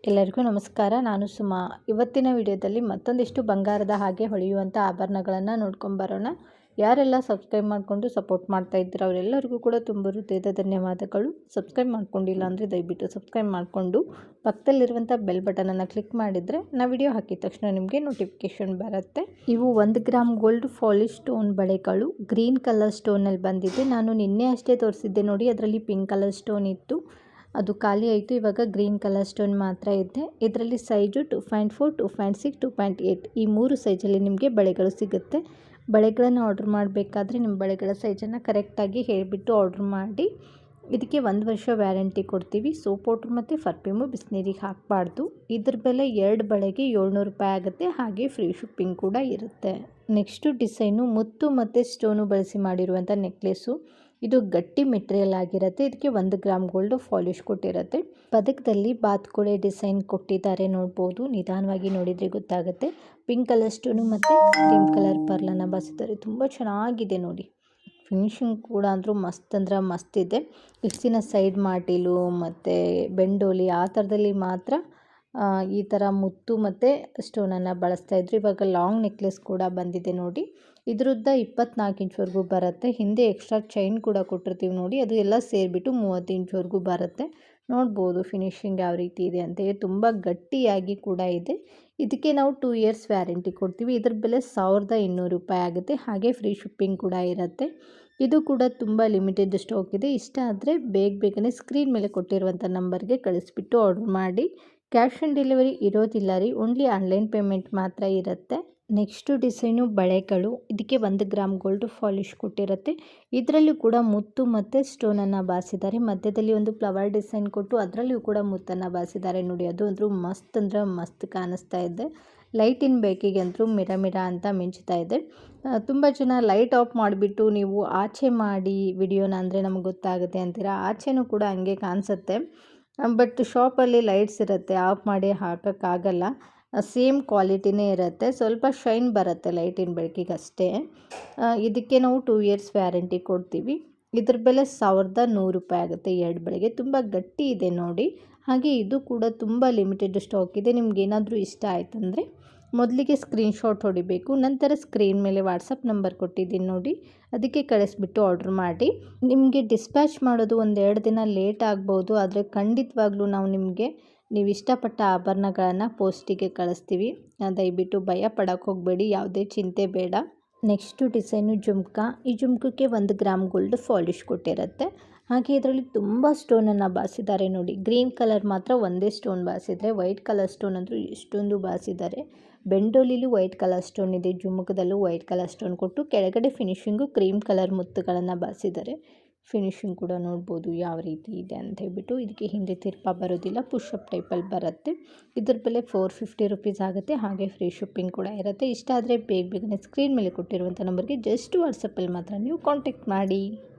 ಎಲ್ಲರಿಗೂ ನಮಸ್ಕಾರ. ನಾನು ಸುಮಾ. ಇವತ್ತಿನ ವಿಡಿಯೋದಲ್ಲಿ ಮತ್ತೊಂದಿಷ್ಟು ಬಂಗಾರದ ಹಾಗೆ ಹೊಳೆಯುವಂಥ ಆಭರಣಗಳನ್ನು ನೋಡ್ಕೊಂಡು ಬರೋಣ. ಯಾರೆಲ್ಲ ಸಬ್ಸ್ಕ್ರೈಬ್ ಮಾಡಿಕೊಂಡು ಸಪೋರ್ಟ್ ಮಾಡ್ತಾ ಇದ್ದೀರ ಅವರೆಲ್ಲರಿಗೂ ಕೂಡ ತುಂಬ ಹೃದಯದ ಧನ್ಯವಾದಗಳು. ಸಬ್ಸ್ಕ್ರೈಬ್ ಮಾಡ್ಕೊಂಡಿಲ್ಲ ಅಂದರೆ ದಯವಿಟ್ಟು ಸಬ್ಸ್ಕ್ರೈಬ್ ಮಾಡಿಕೊಂಡು ಪಕ್ಕದಲ್ಲಿರುವಂಥ ಬೆಲ್ ಬಟನನ್ನು ಕ್ಲಿಕ್ ಮಾಡಿದರೆ ನಾವು ವಿಡಿಯೋ ಹಾಕಿದ ತಕ್ಷಣ ನಿಮಗೆ ನೋಟಿಫಿಕೇಷನ್ ಬರುತ್ತೆ. ಇವು 1 ಗ್ರಾಮ್ ಗೋಲ್ಡ್ ಪಾಲಿಶ್ ಸ್ಟೋನ್ ಬಳೆಗಳು ಗ್ರೀನ್ ಕಲರ್ ಸ್ಟೋನಲ್ಲಿ ಬಂದಿದೆ. ನಾನು ನಿನ್ನೆ ಅಷ್ಟೇ ತೋರಿಸಿದ್ದೆ ನೋಡಿ, ಅದರಲ್ಲಿ ಪಿಂಕ್ ಕಲರ್ ಸ್ಟೋನ್ ಇತ್ತು, ಅದು ಖಾಲಿ ಆಯಿತು. ಇವಾಗ ಗ್ರೀನ್ ಕಲರ್ ಸ್ಟೋನ್ ಮಾತ್ರ ಇದೆ. ಇದರಲ್ಲಿ ಸೈಜು 2.4, 2.6, 2.8 ಈ 3 ಸೈಜಲ್ಲಿ ನಿಮಗೆ ಬಳೆಗಳು ಸಿಗುತ್ತೆ. ಬಳೆಗಳನ್ನು ಆರ್ಡ್ರ್ ಮಾಡಬೇಕಾದ್ರೆ ನಿಮ್ಮ ಬಳೆಗಳ ಸೈಜನ್ನು ಕರೆಕ್ಟಾಗಿ ಹೇಳಿಬಿಟ್ಟು ಆರ್ಡ್ರ್ ಮಾಡಿ. ಇದಕ್ಕೆ 1 ವರ್ಷ ವ್ಯಾರಂಟಿ ಕೊಡ್ತೀವಿ. ಸೋಪ್ ಪೌಡ್ರ್ ಮತ್ತು ಪರ್ಫ್ಯೂಮು ಬಿಸಿನೀರಿಗೆ ಹಾಕಬಾರ್ದು. ಇದ್ರ ಬೆಲೆ 2 ಬಳೆಗೆ 700 ರೂಪಾಯಿ ಆಗುತ್ತೆ. ಹಾಗೆ ಫ್ರೀ ಶಿಪ್ಪಿಂಗ್ ಕೂಡ ಇರುತ್ತೆ. ನೆಕ್ಸ್ಟು ಡಿಸೈನು ಮುತ್ತು ಮತ್ತು ಸ್ಟೋನು ಬಳಸಿ ಮಾಡಿರುವಂಥ ನೆಕ್ಲೆಸ್ಸು. ಇದು ಗಟ್ಟಿ ಮೆಟೀರಿಯಲ್ ಆಗಿರುತ್ತೆ. ಇದಕ್ಕೆ 1 ಗ್ರಾಮ್ ಗೋಲ್ಡ್ ಪಾಲಿಶ್ ಕೊಟ್ಟಿರುತ್ತೆ. ಪದಕದಲ್ಲಿ ಬಾತುಕೋಳಿ ಡಿಸೈನ್ ಕೊಟ್ಟಿದ್ದಾರೆ, ನೋಡ್ಬೋದು. ನಿಧಾನವಾಗಿ ನೋಡಿದರೆ ಗೊತ್ತಾಗುತ್ತೆ. ಪಿಂಕ್ ಕಲರ್ ಸ್ಟೋನು ಮತ್ತು ಕ್ರೀಮ್ ಕಲರ್ ಪರ್ಲನ್ನು ಬಳಸಿದ್ದಾರೆ. ತುಂಬ ಚೆನ್ನಾಗಿದೆ ನೋಡಿ. ಫಿನಿಶಿಂಗ್ ಕೂಡ ಅಂದರೂ ಮಸ್ತ್ ಅಂದ್ರೆ ಮಸ್ತ್ ಇದೆ. ಇಷ್ಟು ದಿನ ಸೈಡ್ ಮಾಟಿಲು ಮತ್ತು ಬೆಂಡೋಲಿ ಆ ಥರದಲ್ಲಿ ಮಾತ್ರ ಈ ಥರ ಮುತ್ತು ಮತ್ತು ಸ್ಟೋನನ್ನು ಬಳಸ್ತಾಯಿದ್ರು. ಇವಾಗ ಲಾಂಗ್ ನೆಕ್ಲೆಸ್ ಕೂಡ ಬಂದಿದೆ ನೋಡಿ. ಇದರದ್ದು 24 ಇಂಚ್ವರೆಗೂ ಬರುತ್ತೆ. ಹಿಂದೆ ಎಕ್ಸ್ಟ್ರಾ ಚೈನ್ ಕೂಡ ಕೊಟ್ಟಿರ್ತೀವಿ ನೋಡಿ, ಅದು ಎಲ್ಲ ಸೇರಿಬಿಟ್ಟು 30 ಇಂಚ್ವರೆಗೂ ಬರುತ್ತೆ. ನೋಡ್ಬೋದು ಫಿನಿಶಿಂಗ್ ಯಾವ ರೀತಿ ಇದೆ ಅಂತ. ತುಂಬ ಗಟ್ಟಿಯಾಗಿ ಕೂಡ ಇದೆ. ಇದಕ್ಕೆ ನಾವು 2 ಇಯರ್ಸ್ ವ್ಯಾರಂಟಿ ಕೊಡ್ತೀವಿ. ಇದ್ರ ಬೆಲೆ 1200 ರೂಪಾಯಿ ಆಗುತ್ತೆ. ಹಾಗೆ ಫ್ರೀ ಶಿಪ್ಪಿಂಗ್ ಕೂಡ ಇರುತ್ತೆ. ಇದು ಕೂಡ ತುಂಬ ಲಿಮಿಟೆಡ್ ಸ್ಟಾಕ್ ಇದೆ. ಇಷ್ಟ ಆದರೆ ಬೇಗನೆ ಸ್ಕ್ರೀನ್ ಮೇಲೆ ಕೊಟ್ಟಿರುವಂಥ ನಂಬರ್ಗೆ ಕಳಿಸ್ಬಿಟ್ಟು ಆರ್ಡ್ರ್ ಮಾಡಿ. ಕ್ಯಾಶ್ ಆನ್ ಡೆಲಿವರಿ ಇರೋದಿಲ್ಲ ರೀ, ಓನ್ಲಿ ಆನ್ಲೈನ್ ಪೇಮೆಂಟ್ ಮಾತ್ರ ಇರುತ್ತೆ. ನೆಕ್ಸ್ಟು ಡಿಸೈನು ಬಳೆಗಳು. ಇದಕ್ಕೆ 1 ಗ್ರಾಮ್ ಗೋಲ್ಡ್ ಪಾಲಿಶ್ ಕೊಟ್ಟಿರುತ್ತೆ. ಇದರಲ್ಲೂ ಕೂಡ ಮುತ್ತು ಮತ್ತು ಸ್ಟೋನನ್ನು ಬಾರಿಸಿದ್ದಾರೆ. ಮಧ್ಯದಲ್ಲಿ ಒಂದು ಫ್ಲವರ್ ಡಿಸೈನ್ ಕೊಟ್ಟು ಅದರಲ್ಲೂ ಕೂಡ ಮುತ್ತನ್ನು ಬಾರಿಸಿದ್ದಾರೆ ನೋಡಿ. ಅದು ಅಂದರೂ ಮಸ್ತ್ ಅಂದ್ರೆ ಮಸ್ತ್ ಕಾಣಿಸ್ತಾ ಇದೆ. ಲೈಟಿನ ಬೇಕಿಗೆ ಅಂತೂ ಮಿರ ಅಂತ ಮಿಂಚ್ತಾ ಇದೆ. ತುಂಬ ಜನ ಲೈಟ್ ಆಫ್ ಮಾಡಿಬಿಟ್ಟು ನೀವು ಆಚೆ ಮಾಡಿ ವಿಡಿಯೋನ ಅಂದರೆ ನಮಗೆ ಗೊತ್ತಾಗುತ್ತೆ ಅಂತೀರ. ಆಚೆನೂ ಕೂಡ ಹಂಗೆ ಕಾಣಿಸುತ್ತೆ. ಬಟ್ ಶಾಪಲ್ಲಿ ಲೈಟ್ಸ್ ಇರುತ್ತೆ, ಆಫ್ ಮಾಡಿ ಹಾಕೋಕ್ಕಾಗಲ್ಲ. ಸೇಮ್ ಕ್ವಾಲಿಟಿನೇ ಇರುತ್ತೆ, ಸ್ವಲ್ಪ ಶೈನ್ ಬರುತ್ತೆ ಲೈಟಿನ ಬೆಳಕಿಗೆ ಅಷ್ಟೇ. ಇದಕ್ಕೆ ನಾವು 2 ಇಯರ್ಸ್ ವ್ಯಾರಂಟಿ ಕೊಡ್ತೀವಿ. ಇದ್ರ ಬೆಲೆ 1100 ರೂಪಾಯಿ ಆಗುತ್ತೆ 2 ಬಳೆಗೆ. ತುಂಬ ಗಟ್ಟಿ ಇದೆ ನೋಡಿ. ಹಾಗೆ ಇದು ಕೂಡ ತುಂಬ ಲಿಮಿಟೆಡ್ ಸ್ಟಾಕ್ ಇದೆ. ನಿಮ್ಗೆ ಏನಾದರೂ ಇಷ್ಟ ಆಯ್ತಂದರೆ ಮೊದಲಿಗೆ ಸ್ಕ್ರೀನ್ಶಾಟ್ ಹೊಡಿಬೇಕು. ನಂತರ ಸ್ಕ್ರೀನ್ ಮೇಲೆ ವಾಟ್ಸಪ್ ನಂಬರ್ ಕೊಟ್ಟಿದ್ದೀನಿ ನೋಡಿ, ಅದಕ್ಕೆ ಕಳಿಸ್ಬಿಟ್ಟು ಆರ್ಡ್ರ್ ಮಾಡಿ. ನಿಮಗೆ ಡಿಸ್ಪ್ಯಾಚ್ ಮಾಡೋದು 1-2 ದಿನ ಲೇಟ್ ಆಗ್ಬೋದು, ಆದರೆ ಖಂಡಿತವಾಗ್ಲೂ ನಾವು ನಿಮಗೆ ನೀವು ಇಷ್ಟಪಟ್ಟ ಆಭರಣಗಳನ್ನು ಪೋಸ್ಟಿಗೆ ಕಳಿಸ್ತೀವಿ. ದಯವಿಟ್ಟು ಭಯ ಪಡೋಕ್ಕೆ ಹೋಗಬೇಡಿ, ಯಾವುದೇ ಚಿಂತೆ ಬೇಡ. Next design jhumka. ಈ ಜುಮ್ಕಕ್ಕೆ 1 ಗ್ರಾಮ್ ಗೋಲ್ಡ್ ಪಾಲಿಶ್ ಕೊಟ್ಟಿರುತ್ತೆ. ಹಾಗೆ ಇದರಲ್ಲಿ ತುಂಬ ಸ್ಟೋನನ್ನು ಬಾರಿಸಿದ್ದಾರೆ ನೋಡಿ. ಗ್ರೀನ್ ಕಲರ್ ಮಾತ್ರ ಒಂದೇ ಸ್ಟೋನ್ ಬಾರಿಸಿದರೆ, ವೈಟ್ ಕಲರ್ ಸ್ಟೋನ್ ಅಂದರೂ ಎಷ್ಟೊಂದು ಬಾರಿಸಿದ್ದಾರೆ. ಬೆಂಡೋಲಿಲೂ ವೈಟ್ ಕಲರ್ ಸ್ಟೋನ್ ಇದೆ, ಜುಮುಕದಲ್ಲೂ ವೈಟ್ ಕಲರ್ ಸ್ಟೋನ್ ಕೊಟ್ಟು ಕೆಳಗಡೆ ಫಿನಿಶಿಂಗು ಕ್ರೀಮ್ ಕಲರ್ ಮುತ್ತುಗಳನ್ನು ಬಾರಿಸಿದ್ದಾರೆ. ಫಿನಿಶಿಂಗ್ ಕೂಡ ನೋಡ್ಬೋದು ಯಾವ ರೀತಿ ಇದೆ ಅಂತ ಹೇಳ್ಬಿಟ್ಟು. ಇದಕ್ಕೆ ಹಿಂದೆ ತಿರ್ಪ ಬರೋದಿಲ್ಲ, ಪುಷಪ್ ಟೈಪಲ್ಲಿ ಬರುತ್ತೆ. ಇದ್ರ ಬೆಲೆ 450 ರೂಪೀಸ್ ಆಗುತ್ತೆ. ಹಾಗೆ ಫ್ರೀ ಶಿಪ್ಪಿಂಗ್ ಕೂಡ ಇರುತ್ತೆ. ಇಷ್ಟ ಆದರೆ ಬೇಗನೆ ಸ್ಕ್ರೀನ್ ಮೇಲೆ ಕೊಟ್ಟಿರುವಂಥ ನಂಬರ್ಗೆ ಜಸ್ಟ್ ವಾಟ್ಸಪ್ಪಲ್ಲಿ ಮಾತ್ರ ನೀವು ಕಾಂಟ್ಯಾಕ್ಟ್ ಮಾಡಿ.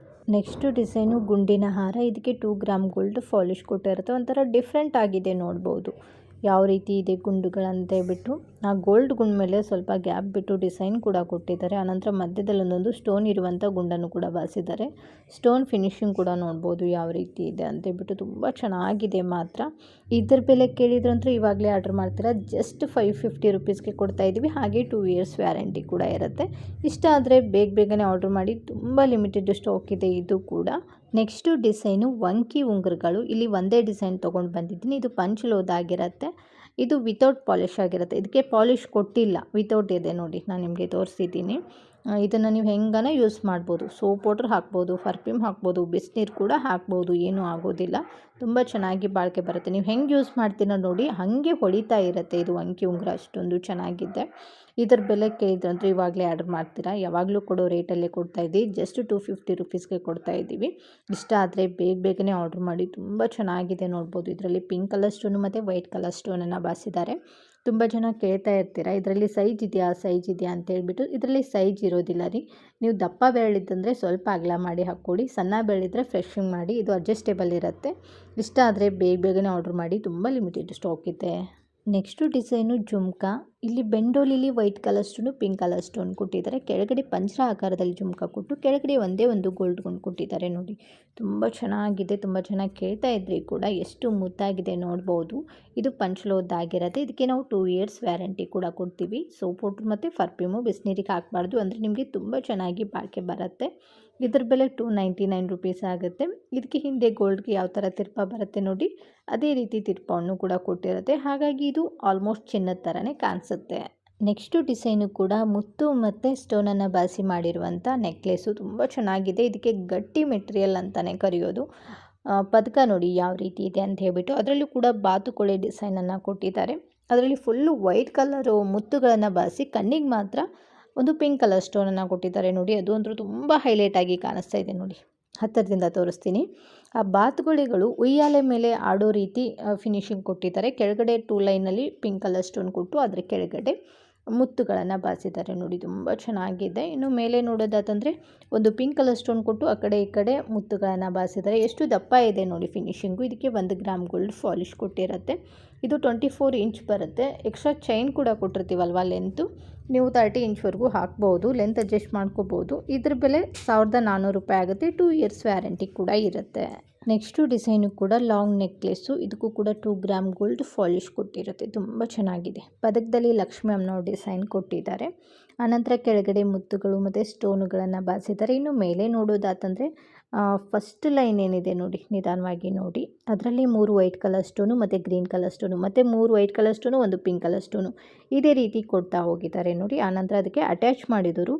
ನೆಕ್ಸ್ಟು ಡಿಸೈನು ಗುಂಡಿನ ಹಾರ. ಇದಕ್ಕೆ 2 ಗ್ರಾಮ್ ಗೋಲ್ಡ್ ಪಾಲಿಶ್ ಕೊಟ್ಟಿರುತ್ತೆ. ಒಂಥರ ಡಿಫ್ರೆಂಟ್ ಆಗಿದೆ, ನೋಡ್ಬೋದು ಯಾವ ರೀತಿ ಇದೆ ಗುಂಡುಗಳಂತ ಹೇಳ್ಬಿಟ್ಟು. ಆ ಗೋಲ್ಡ್ ಗುಂಡ್ ಮೇಲೆ ಸ್ವಲ್ಪ ಗ್ಯಾಪ್ ಬಿಟ್ಟು ಡಿಸೈನ್ ಕೂಡ ಕೊಟ್ಟಿದ್ದಾರೆ. ಆನಂತರ ಮಧ್ಯದಲ್ಲಿ ಒಂದೊಂದು ಸ್ಟೋನ್ ಇರುವಂಥ ಗುಂಡನ್ನು ಕೂಡ ಬಾರಿಸಿದ್ದಾರೆ. ಸ್ಟೋನ್ ಫಿನಿಶಿಂಗ್ ಕೂಡ ನೋಡ್ಬೋದು ಯಾವ ರೀತಿ ಇದೆ ಅಂತ ಹೇಳ್ಬಿಟ್ಟು. ತುಂಬ ಚೆನ್ನಾಗಿದೆ ಮಾತ್ರ. ಇದ್ರ ಬೆಲೆ ಕೇಳಿದ್ರಂತೂ ಇವಾಗಲೇ ಆರ್ಡ್ರ್ ಮಾಡ್ತೀರಾ, ಜಸ್ಟ್ 550 ರೂಪೀಸ್ಗೆ ಕೊಡ್ತಾಯಿದ್ದೀವಿ. ಹಾಗೆ 2 ಇಯರ್ಸ್ ವ್ಯಾರಂಟಿ ಕೂಡ ಇರುತ್ತೆ. ಇಷ್ಟ ಆದರೆ ಬೇಗನೆ ಆರ್ಡ್ರ್ ಮಾಡಿ. ತುಂಬ ಲಿಮಿಟೆಡ್ ಸ್ಟಾಕ್ ಇದೆ ಇದು ಕೂಡ. ನೆಕ್ಸ್ಟು ಡಿಸೈನು ವಂಕಿ ಉಂಗುರಗಳು. ಇಲ್ಲಿ ಒಂದೇ ಡಿಸೈನ್ ತೊಗೊಂಡು ಬಂದಿದ್ದೀನಿ. ಇದು ಪಂಚಲೋದ ಆಗಿರುತ್ತೆ. ಇದು ವಿತೌಟ್ ಪಾಲಿಶ್ ಆಗಿರುತ್ತೆ. ಇದಕ್ಕೆ ಪಾಲಿಶ್ ಕೊಟ್ಟಿಲ್ಲ, ವಿತೌಟ್ ಇದೆ ನೋಡಿ, ನಾನು ನಿಮಗೆ ತೋರಿಸಿದ್ದೀನಿ. ಇದನ್ನು ನೀವು ಹೆಂಗನ ಯೂಸ್ ಮಾಡ್ಬೋದು. ಸೋಪ್ ಪೌಡ್ರ್ ಹಾಕ್ಬೋದು, ಪರ್ಫ್ಯೂಮ್ ಹಾಕ್ಬೋದು, ಬಿಸಿನೀರು ಕೂಡ ಹಾಕ್ಬೋದು, ಏನೂ ಆಗೋದಿಲ್ಲ. ತುಂಬ ಚೆನ್ನಾಗಿ ಬಾಳಿಕೆ ಬರುತ್ತೆ. ನೀವು ಹೆಂಗೆ ಯೂಸ್ ಮಾಡ್ತೀರ ನೋಡಿ ಹಾಗೆ ಹೊಡಿತಾ ಇರುತ್ತೆ. ಇದು ವಂಕಿ ಉಂಗುರ ಅಷ್ಟೊಂದು ಚೆನ್ನಾಗಿದೆ. ಇದರ ಬೆಲೆ ಕೇಳಿದ್ರಂತೂ ಇವಾಗಲೇ ಆರ್ಡರ್ ಮಾಡ್ತೀರಾ, ಯಾವಾಗಲೂ ಕೊಡೋ ರೇಟಲ್ಲೇ ಕೊಡ್ತಾಯಿದ್ದೀವಿ. ಜಸ್ಟ್ 250 ರೂಪೀಸ್ಗೆ ಕೊಡ್ತಾಯಿದ್ದೀವಿ. ಇಷ್ಟ ಆದರೆ ಬೇಗನೆ ಆರ್ಡ್ರ್ ಮಾಡಿ. ತುಂಬ ಚೆನ್ನಾಗಿದೆ ನೋಡ್ಬೋದು. ಇದರಲ್ಲಿ ಪಿಂಕ್ ಕಲರ್ ಸ್ಟೋನು ಮತ್ತು ವೈಟ್ ಕಲರ್ ಸ್ಟೋನನ್ನು ಬಾರಿಸಿದ್ದಾರೆ. ತುಂಬ ಜನ ಕೇಳ್ತಾ ಇರ್ತೀರ ಇದರಲ್ಲಿ ಸೈಜ್ ಇದೆಯಾ ಅಂತ ಹೇಳ್ಬಿಟ್ಟು. ಇದರಲ್ಲಿ ಸೈಜ್ ಇರೋದಿಲ್ಲ ರೀ. ನೀವು ದಪ್ಪ ಬೆರಳಿದ್ದಂದರೆ ಸ್ವಲ್ಪ ಅಗಲ ಮಾಡಿ ಹಾಕ್ಕೊಳ್ಳಿ, ಸಣ್ಣ ಬೆರಳಿದ್ರೆ ಫ್ರೆಶಿಂಗ್ ಮಾಡಿ. ಇದು ಅಡ್ಜಸ್ಟೇಬಲ್ ಇರುತ್ತೆ. ಇಷ್ಟ ಆದರೆ ಬೇಗನೆ ಆರ್ಡ್ರ್ ಮಾಡಿ. ತುಂಬ ಲಿಮಿಟೆಡ್ ಸ್ಟಾಕ್ ಇದೆ. Next design jhumka. ಇಲ್ಲಿ ಬೆಂಡೋಲಿಲಿ white colour stone, pink colour stone ಕೊಟ್ಟಿದ್ದಾರೆ. ಕೆಳಗಡೆ ಪಂಜರ ಆಕಾರದಲ್ಲಿ ಜುಮ್ಕಾ ಕೊಟ್ಟು ಕೆಳಗಡೆ ಒಂದೇ ಒಂದು ಗೋಲ್ಡ್ ಗೊಂಡು ಕೊಟ್ಟಿದ್ದಾರೆ ನೋಡಿ. ತುಂಬ ಚೆನ್ನಾಗಿದೆ, ತುಂಬ ಚೆನ್ನಾಗಿ ಕೇಳ್ತಾ ಇದ್ರಿ ಕೂಡ. ಎಷ್ಟು ಮುದ್ದಾಗಿದೆ ನೋಡ್ಬೋದು. ಇದು ಪಂಚಲೋಹದ್ದಾಗಿರುತ್ತೆ. ಇದಕ್ಕೆ ನಾವು 2 ಇಯರ್ಸ್ ವ್ಯಾರಂಟಿ ಕೂಡ ಕೊಡ್ತೀವಿ. ಸೋಪ್ ಪೌಡ್ರ್ ಮತ್ತು ಪರ್ಫ್ಯೂಮು ಬಿಸಿನೀರಿಗೆ ಹಾಕಬಾರ್ದು, ಅಂದರೆ ನಿಮಗೆ ತುಂಬ ಚೆನ್ನಾಗಿ ಬಾಳಿಕೆ ಬರುತ್ತೆ. ಇದ್ರ ಬೆಲೆ 299 ರುಪೀಸ್ ಆಗುತ್ತೆ. ಇದಕ್ಕೆ ಹಿಂದೆ ಗೋಲ್ಡ್ಗೆ ಯಾವ ಥರ ತಿರ್ಪ ಬರುತ್ತೆ ನೋಡಿ, ಅದೇ ರೀತಿ ತಿರ್ಪವನ್ನು ಕೂಡ ಕೊಟ್ಟಿರುತ್ತೆ. ಹಾಗಾಗಿ ಇದು ಆಲ್ಮೋಸ್ಟ್ ಚಿನ್ನದ ಥರನೇ ಕಾಣಿಸುತ್ತೆ. ನೆಕ್ಸ್ಟು ಡಿಸೈನು ಕೂಡ ಮುತ್ತು ಮತ್ತು ಸ್ಟೋನನ್ನು ಬಳಸಿ ಮಾಡಿರುವಂಥ ನೆಕ್ಲೆಸ್ಸು. ತುಂಬ ಚೆನ್ನಾಗಿದೆ. ಇದಕ್ಕೆ ಗಟ್ಟಿ ಮೆಟೀರಿಯಲ್ ಅಂತಲೇ ಕರೆಯೋದು. ಪದಕ ನೋಡಿ ಯಾವ ರೀತಿ ಇದೆ ಅಂತ ಹೇಳ್ಬಿಟ್ಟು. ಅದರಲ್ಲೂ ಕೂಡ ಬಾತುಕೋಳಿ ಡಿಸೈನನ್ನು ಕೊಟ್ಟಿದ್ದಾರೆ. ಅದರಲ್ಲಿ ಫುಲ್ಲು ವೈಟ್ ಕಲರು ಮುತ್ತುಗಳನ್ನು ಬಳಸಿ ಕಣ್ಣಿಗೆ ಮಾತ್ರ ಒಂದು ಪಿಂಕ್ ಕಲರ್ ಸ್ಟೋನನ್ನು ಕೊಟ್ಟಿದ್ದಾರೆ ನೋಡಿ. ಅದು ಅಂತೂ ತುಂಬ ಹೈಲೈಟಾಗಿ ಕಾಣಿಸ್ತಾ ಇದೆ ನೋಡಿ. ಹತ್ತಿರದಿಂದ ತೋರಿಸ್ತೀನಿ. ಆ ಬಾತುಕೋಳಿಗಳು ಉಯ್ಯಾಲೆ ಮೇಲೆ ಆಡೋ ರೀತಿ ಫಿನಿಶಿಂಗ್ ಕೊಟ್ಟಿದ್ದಾರೆ. ಕೆಳಗಡೆ 2 ಲೈನಲ್ಲಿ ಪಿಂಕ್ ಕಲರ್ ಸ್ಟೋನ್ ಕೊಟ್ಟು ಅದರ ಕೆಳಗಡೆ ಮುತ್ತುಗಳನ್ನು ಬಾರಿಸಿದ್ದಾರೆ ನೋಡಿ. ತುಂಬ ಚೆನ್ನಾಗಿದೆ. ಇನ್ನು ಮೇಲೆ ನೋಡೋದಾತಂದರೆ ಒಂದು ಪಿಂಕ್ ಕಲರ್ ಸ್ಟೋನ್ ಕೊಟ್ಟು ಆ ಕಡೆ ಈ ಕಡೆ ಮುತ್ತುಗಳನ್ನು ಬಾರಿಸಿದ್ದಾರೆ. ಎಷ್ಟು ದಪ್ಪ ಇದೆ ನೋಡಿ ಫಿನಿಶಿಂಗು. ಇದಕ್ಕೆ 1 ಗ್ರಾಮ್ ಗೋಲ್ಡ್ ಪಾಲಿಶ್ ಕೊಟ್ಟಿರುತ್ತೆ. ಇದು 24 ಇಂಚ್ ಬರುತ್ತೆ. ಎಕ್ಸ್ಟ್ರಾ ಚೈನ್ ಕೂಡ ಕೊಟ್ಟಿರ್ತೀವಲ್ವ ಲೆಂತು, ನೀವು 30 ಇಂಚ್ವರೆಗೂ ಹಾಕ್ಬೋದು. ಲೆಂತ್ ಅಡ್ಜಸ್ಟ್ ಮಾಡ್ಕೋಬೋದು. ಇದ್ರ ಬೆಲೆ 1400 ರೂಪಾಯಿ ಆಗುತ್ತೆ. 2 ಇಯರ್ಸ್ ವ್ಯಾರಂಟಿ ಕೂಡ ಇರುತ್ತೆ. ನೆಕ್ಸ್ಟು ಡಿಸೈನು ಕೂಡ ಲಾಂಗ್ ನೆಕ್ಲೆಸ್ಸು. ಇದಕ್ಕೂ ಕೂಡ 2 ಗ್ರಾಮ್ ಗೋಲ್ಡ್ ಪಾಲಿಶ್ ಕೊಟ್ಟಿರುತ್ತೆ. ತುಂಬ ಚೆನ್ನಾಗಿದೆ. ಪದಕದಲ್ಲಿ ಲಕ್ಷ್ಮಿ ಅಮ್ಮನವ್ರ ಡಿಸೈನ್ ಕೊಟ್ಟಿದ್ದಾರೆ. ಆನಂತರ ಕೆಳಗಡೆ ಮುತ್ತುಗಳು ಮತ್ತು ಸ್ಟೋನುಗಳನ್ನು ಬಾರಿಸಿದ್ದಾರೆ. ಇನ್ನು ಮೇಲೆ ನೋಡೋದಾತಂದರೆ ಫಸ್ಟ್ ಲೈನ್ ಏನಿದೆ ನೋಡಿ, ನಿಧಾನವಾಗಿ ನೋಡಿ. ಅದರಲ್ಲಿ 3 ವೈಟ್ ಕಲರ್ ಸ್ಟೋನು ಮತ್ತು ಗ್ರೀನ್ ಕಲರ್ ಸ್ಟೋನು ಮತ್ತು 3 white colour stone, 1 pink colour stone, ಇದೇ ರೀತಿ ಕೊಡ್ತಾ ಹೋಗಿದ್ದಾರೆ ನೋಡಿ. ಆನಂತರ ಅದಕ್ಕೆ ಅಟ್ಯಾಚ್ ಮಾಡಿದರು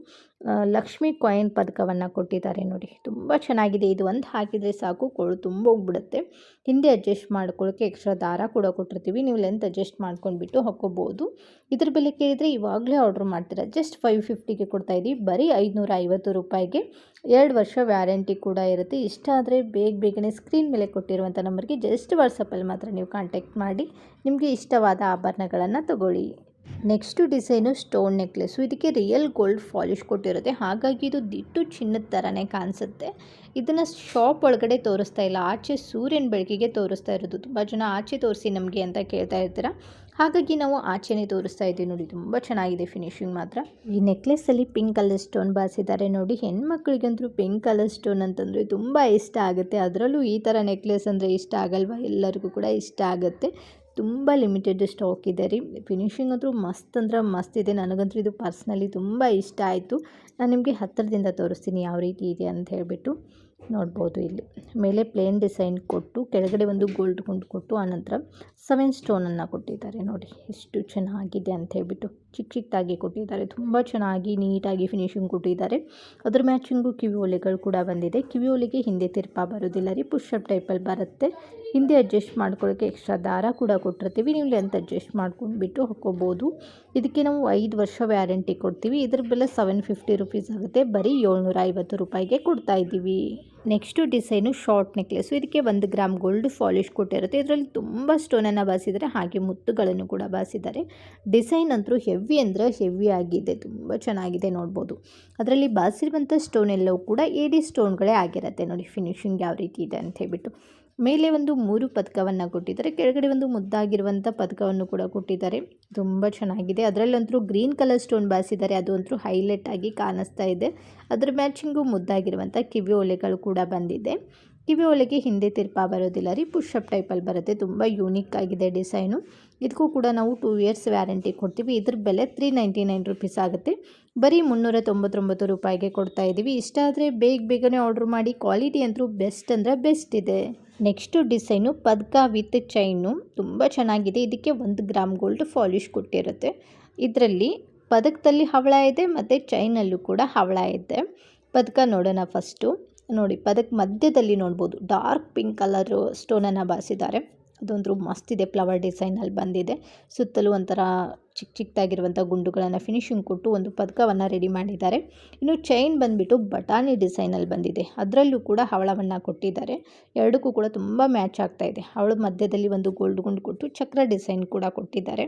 ಲಕ್ಷ್ಮಿ ಕಾಯಿನ್ ಪದಕವನ್ನು ಕೊಟ್ಟಿದ್ದಾರೆ ನೋಡಿ. ತುಂಬ ಚೆನ್ನಾಗಿದೆ. ಇದು ಒಂದು ಹಾಕಿದರೆ ಸಾಕು, ಕೊಳು ತುಂಬ ಹೋಗ್ಬಿಡುತ್ತೆ. ಹಿಂದೆ ಅಡ್ಜಸ್ಟ್ ಮಾಡ್ಕೊಳ್ಳೋಕ್ಕೆ ಎಕ್ಸ್ಟ್ರಾ ದಾರ ಕೂಡ ಕೊಟ್ಟಿರ್ತೀವಿ. ನೀವು ಲೆಂತ್ ಅಡ್ಜಸ್ಟ್ ಮಾಡ್ಕೊಂಡ್ಬಿಟ್ಟು ಹಾಕ್ಕೋಬೋದು. ಇದ್ರ ಬೆಲೆ ಕೇಳಿದರೆ ಇವಾಗಲೇ ಆರ್ಡ್ರ್ ಮಾಡ್ತೀರಾ. ಜಸ್ಟ್ 550ಗೆ ಕೊಡ್ತಾಯಿದ್ದೀವಿ. ಬರೀ 550 ರೂಪಾಯಿಗೆ 2 ವರ್ಷ ವ್ಯಾರಂಟಿ ಕೂಡ ಇರುತ್ತೆ. ಇಷ್ಟ ಆದರೆ ಬೇಗನೆ ಸ್ಕ್ರೀನ್ ಮೇಲೆ ಕೊಟ್ಟಿರುವಂಥ ನಂಬರ್ಗೆ ಜಸ್ಟ್ ವಾಟ್ಸಪ್ಪಲ್ಲಿ ಮಾತ್ರ ನೀವು ಕಾಂಟ್ಯಾಕ್ಟ್ ಮಾಡಿ ನಿಮಗೆ ಇಷ್ಟವಾದ ಆಭರಣಗಳನ್ನು ತಗೊಳ್ಳಿ. Next design stone necklace. ಇದಕ್ಕೆ ರಿಯಲ್ ಗೋಲ್ಡ್ ಪಾಲಿಶ್ ಕೊಟ್ಟಿರುತ್ತೆ. ಹಾಗಾಗಿ ಇದು ದಿಟ್ಟು ಚಿನ್ನದ ಥರನೇ ಕಾಣಿಸುತ್ತೆ. ಇದನ್ನು ಶಾಪ್ ಒಳಗಡೆ ತೋರಿಸ್ತಾ ಇಲ್ಲ, ಆಚೆ ಸೂರ್ಯನ ಬೆಳಕಿಗೆ ತೋರಿಸ್ತಾ ಇರೋದು. ತುಂಬ ಜನ ಆಚೆ ತೋರಿಸಿ ನಮಗೆ ಅಂತ ಕೇಳ್ತಾ ಇರ್ತೀರ. ಹಾಗಾಗಿ ನಾವು ಆಚೆನೇ ತೋರಿಸ್ತಾ ಇದ್ದೀವಿ ನೋಡಿ. ತುಂಬ ಚೆನ್ನಾಗಿದೆ ಫಿನಿಶಿಂಗ್ ಮಾತ್ರ. ಈ ನೆಕ್ಲೆಸ್ಸಲ್ಲಿ ಪಿಂಕ್ ಕಲರ್ ಸ್ಟೋನ್ ಬಾರಿಸಿದ್ದಾರೆ ನೋಡಿ. ಹೆಣ್ಮಕ್ಳಿಗಂತೂ ಪಿಂಕ್ ಕಲರ್ ಸ್ಟೋನ್ ಅಂತಂದರೆ ತುಂಬ ಇಷ್ಟ ಆಗುತ್ತೆ. ಅದರಲ್ಲೂ ಈ ಥರ ನೆಕ್ಲೆಸ್ ಅಂದರೆ ಇಷ್ಟ ಆಗಲ್ವಾ? ಎಲ್ಲರಿಗೂ ಕೂಡ ಇಷ್ಟ ಆಗುತ್ತೆ. ತುಂಬ ಲಿಮಿಟೆಡ್ ಸ್ಟಾಕ್ ಇದೆ ರೀ. ಫಿನಿಶಿಂಗ್ ಅಂತೂ ಮಸ್ತ್ ಅಂದ್ರೆ ಮಸ್ತ್ ಇದೆ. ನನಗಂತೂ ಇದು ಪರ್ಸ್ನಲಿ ತುಂಬ ಇಷ್ಟ ಆಯಿತು. ನಾನು ನಿಮಗೆ ಹತ್ತಿರದಿಂದ ತೋರಿಸ್ತೀನಿ ಯಾವ ರೀತಿ ಇದೆ ಅಂತ ಹೇಳಿಬಿಟ್ಟು. ನೋಡ್ಬೋದು ಇಲ್ಲಿ ಮೇಲೆ ಪ್ಲೇನ್ ಡಿಸೈನ್ ಕೊಟ್ಟು ಕೆಳಗಡೆ ಒಂದು ಗೋಲ್ಡ್ ಗುಂಡು ಕೊಟ್ಟು ಆನಂತರ 7 ಸ್ಟೋನನ್ನು ಕೊಟ್ಟಿದ್ದಾರೆ ನೋಡಿ. ಎಷ್ಟು ಚೆನ್ನಾಗಿದೆ ಅಂತ ಹೇಳ್ಬಿಟ್ಟು ಚಿಕ್ಕದಾಗಿ ಕೊಟ್ಟಿದ್ದಾರೆ. ತುಂಬ ಚೆನ್ನಾಗಿ ನೀಟಾಗಿ ಫಿನಿಶಿಂಗ್ ಕೊಟ್ಟಿದ್ದಾರೆ. ಅದ್ರ ಮ್ಯಾಚಿಂಗು ಕಿವಿ ಒಲೆಗಳು ಕೂಡ ಬಂದಿದೆ. ಕಿವಿ ಒಲೆಗೆ ಹಿಂದೆ ತಿರ್ಪ ಬರೋದಿಲ್ಲ ರೀ, ಪುಷಪ್ ಟೈಪಲ್ಲಿ ಬರುತ್ತೆ. ಹಿಂದೆ ಅಡ್ಜಸ್ಟ್ ಮಾಡ್ಕೊಳ್ಳೋಕ್ಕೆ ಎಕ್ಸ್ಟ್ರಾ ದಾರ ಕೂಡ ಕೊಟ್ಟಿರ್ತೀವಿ. ನೀವು ಲೆಂತ್ ಅಡ್ಜಸ್ಟ್ ಮಾಡ್ಕೊಂಡ್ಬಿಟ್ಟು ಹಾಕ್ಕೋಬೋದು. ಇದಕ್ಕೆ ನಾವು 5 ವರ್ಷ ವ್ಯಾರಂಟಿ ಕೊಡ್ತೀವಿ. ಇದ್ರ ಬೆಲೆ 750 ರುಪೀಸ್ ಆಗುತ್ತೆ. ಬರೀ 750 ರೂಪಾಯಿಗೆ ಕೊಡ್ತಾ ಇದ್ದೀವಿ. Next design short necklace. ಇದಕ್ಕೆ 1 ಗ್ರಾಮ್ ಗೋಲ್ಡ್ ಪಾಲಿಶ್ ಕೊಟ್ಟಿರುತ್ತೆ. ಇದರಲ್ಲಿ ತುಂಬ ಸ್ಟೋನನ್ನು ಬಾರಿಸಿದ್ದಾರೆ, ಹಾಗೆ ಮುತ್ತುಗಳನ್ನು ಕೂಡ ಬಾರಿಸಿದ್ದಾರೆ. ಡಿಸೈನ್ ಅಂತೂ ಹೆವಿ ಅಂದರೆ ಹೆವಿ ಆಗಿದೆ. ತುಂಬ ಚೆನ್ನಾಗಿದೆ ನೋಡ್ಬೋದು. ಅದರಲ್ಲಿ ಬಾರಿಸಿರುವಂಥ ಸ್ಟೋನ್ ಎಲ್ಲವೂ ಕೂಡ ಏಡಿ ಸ್ಟೋನ್ಗಳೇ ಆಗಿರುತ್ತೆ ನೋಡಿ. ಫಿನಿಶಿಂಗ್ ಯಾವ ರೀತಿ ಇದೆ ಅಂತ ಹೇಳ್ಬಿಟ್ಟು. ಮೇಲೆ ಒಂದು 3 ಪದಕವನ್ನು ಕೊಟ್ಟಿದ್ದಾರೆ. ಕೆಳಗಡೆ ಒಂದು ಮುದ್ದಾಗಿರುವಂಥ ಪದಕವನ್ನು ಕೂಡ ಕೊಟ್ಟಿದ್ದಾರೆ. ತುಂಬ ಚೆನ್ನಾಗಿದೆ. ಅದರಲ್ಲಂತೂ ಗ್ರೀನ್ ಕಲರ್ ಸ್ಟೋನ್ ಬಾರಿಸಿದ್ದಾರೆ. ಅದು ಅಂತೂ ಹೈಲೈಟ್ ಆಗಿ ಕಾಣಿಸ್ತಾ ಇದೆ. ಅದರ ಮ್ಯಾಚಿಂಗು ಮುದ್ದಾಗಿರುವಂಥ ಕಿವಿ ಒಲೆಗಳು ಕೂಡ ಬಂದಿದೆ. ಕಿವಿ ಒಲೆಗೆ ಹಿಂದೆ ತಿರ್ಪ ಬರೋದಿಲ್ಲ ರೀ, ಪುಷಪ್ ಟೈಪಲ್ಲಿ ಬರುತ್ತೆ. ತುಂಬ ಯೂನಿಕ್ ಆಗಿದೆ ಡಿಸೈನು. ಇದಕ್ಕೂ ಕೂಡ ನಾವು 2 ಇಯರ್ಸ್ ವ್ಯಾರಂಟಿ ಕೊಡ್ತೀವಿ. ಇದ್ರ ಬೆಲೆ 399 ರುಪೀಸ್ ಆಗುತ್ತೆ. ಬರೀ 399 ರೂಪಾಯಿಗೆ ಕೊಡ್ತಾ ಇದ್ದೀವಿ. ಇಷ್ಟ ಆದರೆ ಬೇಗನೆ ಆರ್ಡ್ರ್ ಮಾಡಿ. ಕ್ವಾಲಿಟಿ ಅಂತೂ ಬೆಸ್ಟ್ ಅಂದರೆ ಬೆಸ್ಟ್ ಇದೆ. ನೆಕ್ಸ್ಟು ಡಿಸೈನು ಪದಕ ವಿತ್ ಚೈನು. ತುಂಬ ಚೆನ್ನಾಗಿದೆ. ಇದಕ್ಕೆ 1 ಗ್ರಾಮ್ ಗೋಲ್ಡ್ ಪಾಲಿಶ್ ಕೊಟ್ಟಿರುತ್ತೆ. ಇದರಲ್ಲಿ ಪದಕದಲ್ಲಿ ಹವಳ ಇದೆ ಮತ್ತು ಚೈನಲ್ಲೂ ಕೂಡ ಹವಳ ಇದೆ. ಪದಕ ನೋಡೋಣ ಫಸ್ಟು. ನೋಡಿ, ಪದಕ ಮಧ್ಯದಲ್ಲಿ ನೋಡ್ಬೋದು ಡಾರ್ಕ್ ಪಿಂಕ್ ಕಲರು ಸ್ಟೋನನ್ನು ಬಾರಿಸಿದ್ದಾರೆ. ಅದೊಂದು ಮಸ್ತ್ ಇದೆ. ಫ್ಲವರ್ ಡಿಸೈನಲ್ಲಿ ಬಂದಿದೆ. ಸುತ್ತಲೂ ಒಂಥರ ಚಿಕ್ಕದಾಗಿರುವಂಥ ಗುಂಡುಗಳನ್ನು ಫಿನಿಶಿಂಗ್ ಕೊಟ್ಟು ಒಂದು ಪದಕವನ್ನು ರೆಡಿ ಮಾಡಿದ್ದಾರೆ. ಇನ್ನು ಚೈನ್ ಬಂದುಬಿಟ್ಟು ಬಟಾಣಿ ಡಿಸೈನಲ್ಲಿ ಬಂದಿದೆ. ಅದರಲ್ಲೂ ಕೂಡ ಹವಳವನ್ನು ಕೊಟ್ಟಿದ್ದಾರೆ. ಎರಡಕ್ಕೂ ಕೂಡ ತುಂಬ ಮ್ಯಾಚ್ ಆಗ್ತಾಯಿದೆ. ಹವಳದ ಮಧ್ಯದಲ್ಲಿ ಒಂದು ಗೋಲ್ಡ್ ಗುಂಡು ಕೊಟ್ಟು ಚಕ್ರ ಡಿಸೈನ್ ಕೂಡ ಕೊಟ್ಟಿದ್ದಾರೆ.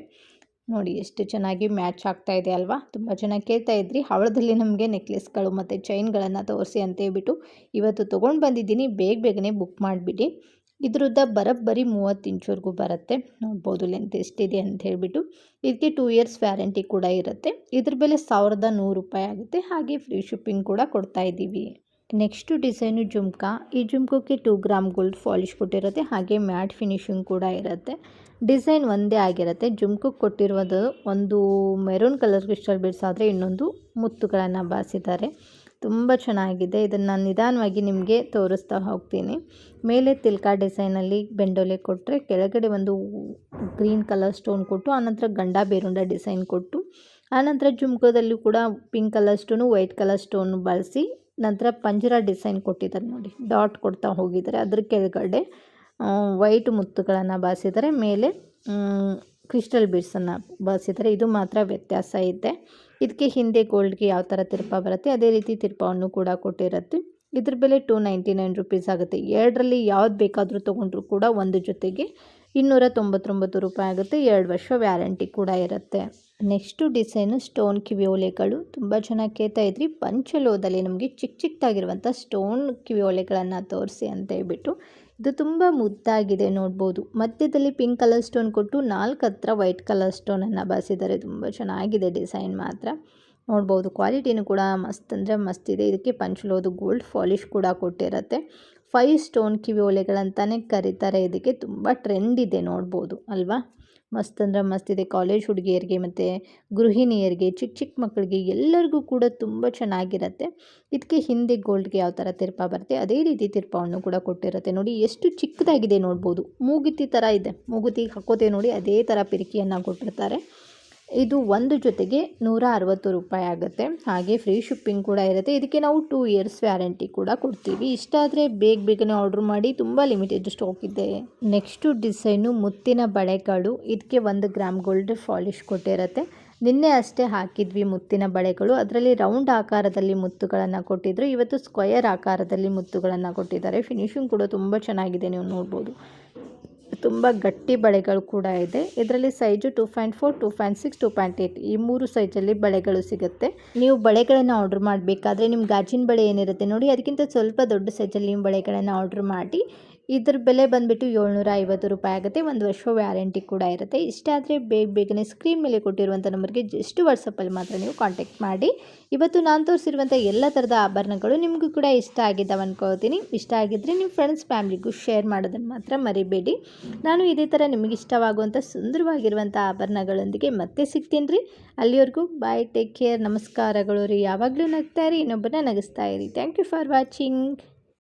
ನೋಡಿ ಎಷ್ಟು ಚೆನ್ನಾಗಿ ಮ್ಯಾಚ್ ಆಗ್ತಾ ಇದೆ ಅಲ್ವಾ? ತುಂಬ ಜನ ಕೇಳ್ತಾ ಇದ್ರಿ ಹವಳದಲ್ಲಿ ನಮಗೆ ನೆಕ್ಲೆಸ್ಗಳು ಮತ್ತು ಚೈನ್ಗಳನ್ನು ತೋರಿಸಿ ಅಂತ ಹೇಳ್ಬಿಟ್ಟು ಇವತ್ತು ತೊಗೊಂಡು ಬಂದಿದ್ದೀನಿ. ಬೇಗನೆ ಬುಕ್ ಮಾಡಿಬಿಡಿ. ಇದ್ರದ್ದು ಬರೋಬ್ಬರಿ 30 ಇಂಚ್ವರೆಗೂ ಬರುತ್ತೆ. ನೋಡ್ಬೋದು ಲೆಂತ್ ಎಷ್ಟಿದೆ ಅಂತ ಹೇಳಿಬಿಟ್ಟು. ಇದಕ್ಕೆ 2 ಇಯರ್ಸ್ ವ್ಯಾರಂಟಿ ಕೂಡ ಇರುತ್ತೆ. ಇದ್ರ ಬೆಲೆ 1100 ರೂಪಾಯಿ ಆಗುತ್ತೆ. ಹಾಗೆ ಫ್ರೀ ಶಿಪ್ಪಿಂಗ್ ಕೂಡ ಕೊಡ್ತಾ ಇದ್ದೀವಿ. Next design jhumka. ಈ ಜುಮ್ಕೋಕ್ಕೆ 2 ಗ್ರಾಮ್ ಗೋಲ್ಡ್ ಪಾಲಿಶ್ ಕೊಟ್ಟಿರುತ್ತೆ. ಹಾಗೆ ಮ್ಯಾಟ್ ಫಿನಿಶಿಂಗ್ ಕೂಡ ಇರುತ್ತೆ. ಡಿಸೈನ್ ಒಂದೇ ಆಗಿರುತ್ತೆ. ಜುಮ್ಕೋಕ್ಕೆ ಕೊಟ್ಟಿರೋದು ಒಂದು ಮೆರೂನ್ ಕಲರ್ ಕ್ರಿಸ್ಟಲ್ ಬೀಡ್ಸ್ ಆದರೆ ಇನ್ನೊಂದು ಮುತ್ತುಗಳನ್ನು ಬಾರಿಸಿದ್ದಾರೆ. ತುಂಬ ಚೆನ್ನಾಗಿದೆ. ಇದನ್ನು ನಾನು ನಿಧಾನವಾಗಿ ನಿಮಗೆ ತೋರಿಸ್ತಾ ಹೋಗ್ತೀನಿ. ಮೇಲೆ ತಿಲ್ಕಾ ಡಿಸೈನಲ್ಲಿ ಬೆಂಡೋಲೆ ಕೊಟ್ಟರೆ, ಕೆಳಗಡೆ ಒಂದು ಗ್ರೀನ್ ಕಲರ್ ಸ್ಟೋನ್ ಕೊಟ್ಟು, ಆನಂತರ ಗಂಡ ಬೇರುಂಡ ಡಿಸೈನ್ ಕೊಟ್ಟು, ಆನಂತರ ಜುಮ್ಕೋದಲ್ಲೂ ಕೂಡ pink colour stone, white colour stone ಬಳಸಿ, ನಂತರ ಪಂಜರ ಡಿಸೈನ್ ಕೊಟ್ಟಿದ್ದಾರೆ ನೋಡಿ, ಡಾಟ್ ಕೊಡ್ತಾ ಹೋಗಿದ್ದಾರೆ. ಅದ್ರ ಕೆಳಗಡೆ ವೈಟ್ ಮುತ್ತುಗಳನ್ನು ಬಾರಿಸಿದ್ದಾರೆ. ಮೇಲೆ ಕ್ರಿಸ್ಟಲ್ ಬೀಡ್ಸನ್ನು ಬಾರಿಸಿದ್ದಾರೆ. ಇದು ಮಾತ್ರ ವ್ಯತ್ಯಾಸ ಇದೆ. ಇದಕ್ಕೆ ಹಿಂದೆ ಗೋಲ್ಡ್ಗೆ ಯಾವ ಥರ ತಿರ್ಪ ಬರುತ್ತೆ ಅದೇ ರೀತಿ ತಿರ್ಪವನ್ನು ಕೂಡ ಕೊಟ್ಟಿರುತ್ತೆ. ಇದ್ರ ಬೆಲೆ 299 ರುಪೀಸ್ ಆಗುತ್ತೆ. ಎರಡರಲ್ಲಿ ಯಾವ್ದು ಬೇಕಾದರೂ ತೊಗೊಂಡ್ರೂ ಕೂಡ ಒಂದು ಜೊತೆಗೆ 299 ರೂಪಾಯಿ ಆಗುತ್ತೆ. 2 ವರ್ಷ ವ್ಯಾರಂಟಿ ಕೂಡ ಇರುತ್ತೆ. ನೆಕ್ಸ್ಟು ಡಿಸೈನು ಸ್ಟೋನ್ ಕಿವಿಯೋಲೆಗಳು. ತುಂಬ ಚೆನ್ನಾಗಿ ಕೇಳ್ತಾ ಇದ್ರಿ. ಪಂಚಲೋಹದಲ್ಲಿ ನಮಗೆ ಚಿಕ್ಕದಾಗಿರುವಂಥ ಸ್ಟೋನ್ ಕಿವಿಯೋಲೆಗಳನ್ನು ತೋರಿಸಿ ಅಂತ ಹೇಳ್ಬಿಟ್ಟು. ಇದು ತುಂಬ ಮುದ್ದಾಗಿದೆ ನೋಡ್ಬೋದು. ಮಧ್ಯದಲ್ಲಿ ಪಿಂಕ್ ಕಲರ್ ಸ್ಟೋನ್ ಕೊಟ್ಟು 4 ಹತ್ರ ವೈಟ್ ಕಲರ್ ಸ್ಟೋನನ್ನು ಬಾರಿಸಿದ್ದಾರೆ. ತುಂಬ ಚೆನ್ನಾಗಿದೆ ಡಿಸೈನ್ ಮಾತ್ರ. ನೋಡ್ಬೋದು ಕ್ವಾಲಿಟಿನೂ ಕೂಡ ಮಸ್ತ್ ಅಂದರೆ ಮಸ್ತ್ ಇದೆ. ಇದಕ್ಕೆ ಪಂಚಲೋಹದ ಗೋಲ್ಡ್ ಪಾಲಿಶ್ ಕೂಡ ಕೊಟ್ಟಿರುತ್ತೆ. 5 ಸ್ಟೋನ್ ಕಿವಿಯೋಲೆಗಳಂತಲೇ ಕರೀತಾರೆ ಇದಕ್ಕೆ. ತುಂಬ ಟ್ರೆಂಡ್ ಇದೆ ನೋಡ್ಬೋದು ಅಲ್ವಾ. ಮಸ್ತ್ ಅಂದರೆ ಮಸ್ತ್ ಇದೆ. ಕಾಲೇಜ್ ಹುಡುಗಿಯರಿಗೆ ಮತ್ತು ಗೃಹಿಣಿಯರಿಗೆ, ಚಿಕ್ಕ ಮಕ್ಕಳಿಗೆ ಎಲ್ಲರಿಗೂ ಕೂಡ ತುಂಬ ಚೆನ್ನಾಗಿರುತ್ತೆ. ಇದಕ್ಕೆ ಹಿಂದೆ ಗೋಲ್ಡ್ಗೆ ಯಾವ ಥರ ತಿರ್ಪ ಬರುತ್ತೆ ಅದೇ ರೀತಿ ತಿರ್ಪವನ್ನು ಕೂಡ ಕೊಟ್ಟಿರುತ್ತೆ. ನೋಡಿ ಎಷ್ಟು ಚಿಕ್ಕದಾಗಿದೆ ನೋಡ್ಬೋದು. ಮೂಗುತಿ ಥರ ಇದೆ. ಮೂಗುತಿ ಹಾಕೋತೇವೆ ನೋಡಿ, ಅದೇ ಥರ ಪಿರಿಕಿಯನ್ನು ಕೊಟ್ಟಿರ್ತಾರೆ. ಇದು ಒಂದು ಜೊತೆಗೆ 160 ರೂಪಾಯಿ ಆಗುತ್ತೆ. ಹಾಗೆ ಫ್ರೀ ಶಿಪ್ಪಿಂಗ್ ಕೂಡ ಇರುತ್ತೆ. ಇದಕ್ಕೆ ನಾವು 2 ಇಯರ್ಸ್ ವ್ಯಾರಂಟಿ ಕೂಡ ಕೊಡ್ತೀವಿ. ಇಷ್ಟ ಆದರೆ ಬೇಗನೆ ಆರ್ಡ್ರ್ ಮಾಡಿ. ತುಂಬ ಲಿಮಿಟೆಡ್ ಸ್ಟಾಕ್ ಇದೆ. ನೆಕ್ಸ್ಟು ಡಿಸೈನು ಮುತ್ತಿನ ಬಳೆಗಳು. ಇದಕ್ಕೆ 1 ಗ್ರಾಮ್ ಗೋಲ್ಡ್ ಪಾಲಿಶ್ ಕೊಟ್ಟಿರುತ್ತೆ. ನಿನ್ನೆ ಅಷ್ಟೇ ಹಾಕಿದ್ವಿ ಮುತ್ತಿನ ಬಳೆಗಳು. ಅದರಲ್ಲಿ ರೌಂಡ್ ಆಕಾರದಲ್ಲಿ ಮುತ್ತುಗಳನ್ನು ಕೊಟ್ಟಿದ್ರು. ಇವತ್ತು ಸ್ಕ್ವಯರ್ ಆಕಾರದಲ್ಲಿ ಮುತ್ತುಗಳನ್ನು ಕೊಟ್ಟಿದ್ದಾರೆ. ಫಿನಿಶಿಂಗ್ ಕೂಡ ತುಂಬ ಚೆನ್ನಾಗಿದೆ, ನೀವು ನೋಡ್ಬೋದು. ತುಂಬ ಗಟ್ಟಿ ಬಳೆಗಳು ಕೂಡ ಇದೆ. ಇದರಲ್ಲಿ ಸೈಜು 2.4, 2.6, 2.8 ಈ 3 ಸೈಜಲ್ಲಿ ಬಳೆಗಳು ಸಿಗುತ್ತೆ. ನೀವು ಬಳೆಗಳನ್ನು ಆರ್ಡ್ರ್ ಮಾಡಬೇಕಾದ್ರೆ ನಿಮ್ಮ ಗಾಜಿನ ಬಳೆ ಏನಿರುತ್ತೆ ನೋಡಿ, ಅದಕ್ಕಿಂತ ಸ್ವಲ್ಪ ದೊಡ್ಡ ಸೈಜಲ್ಲಿ ನೀವು ಬಳೆಗಳನ್ನು ಆರ್ಡ್ರ್ ಮಾಡಿ. ಇದ್ರ ಬೆಲೆ ಬಂದುಬಿಟ್ಟು 750 ರೂಪಾಯಿ ಆಗುತ್ತೆ. 1 ವರ್ಷ ವ್ಯಾರಂಟಿ ಕೂಡ ಇರುತ್ತೆ. ಇಷ್ಟ ಆದರೆ ಬೇಗನೆ ಸ್ಕ್ರೀನ್ ಮೇಲೆ ಕೊಟ್ಟಿರುವಂಥ ನಂಬರ್ಗೆ ಜಸ್ಟ್ ವಾಟ್ಸಪ್ಪಲ್ಲಿ ಮಾತ್ರ ನೀವು ಕಾಂಟ್ಯಾಕ್ಟ್ ಮಾಡಿ. ಇವತ್ತು ನಾನು ತೋರಿಸಿರುವಂಥ ಎಲ್ಲ ಥರದ ಆಭರಣಗಳು ನಿಮಗೂ ಕೂಡ ಇಷ್ಟ ಆಗಿದ್ದಾವೆ ಅಂದ್ಕೊಳ್ತೀನಿ. ಇಷ್ಟ ಆಗಿದ್ದರೆ ನಿಮ್ಮ ಫ್ರೆಂಡ್ಸ್ ಫ್ಯಾಮಿಲಿಗೂ ಶೇರ್ ಮಾಡೋದನ್ನು ಮಾತ್ರ ಮರಿಬೇಡಿ. ನಾನು ಇದೇ ಥರ ನಿಮಗೆ ಇಷ್ಟವಾಗುವಂಥ ಸುಂದರವಾಗಿರುವಂಥ ಆಭರಣಗಳೊಂದಿಗೆ ಮತ್ತೆ ಸಿಗ್ತೀನಿ ರೀ. ಅಲ್ಲಿವರೆಗೂ ಬಾಯ್, ಟೇಕ್ ಕೇರ್, ನಮಸ್ಕಾರಗಳು ರೀ. ಯಾವಾಗಲೂ ನಗ್ತಾ ಇರಿ, ಇನ್ನೊಬ್ಬರನ್ನ ನಗಿಸ್ತಾ ಇರಿ. Thank you for watching.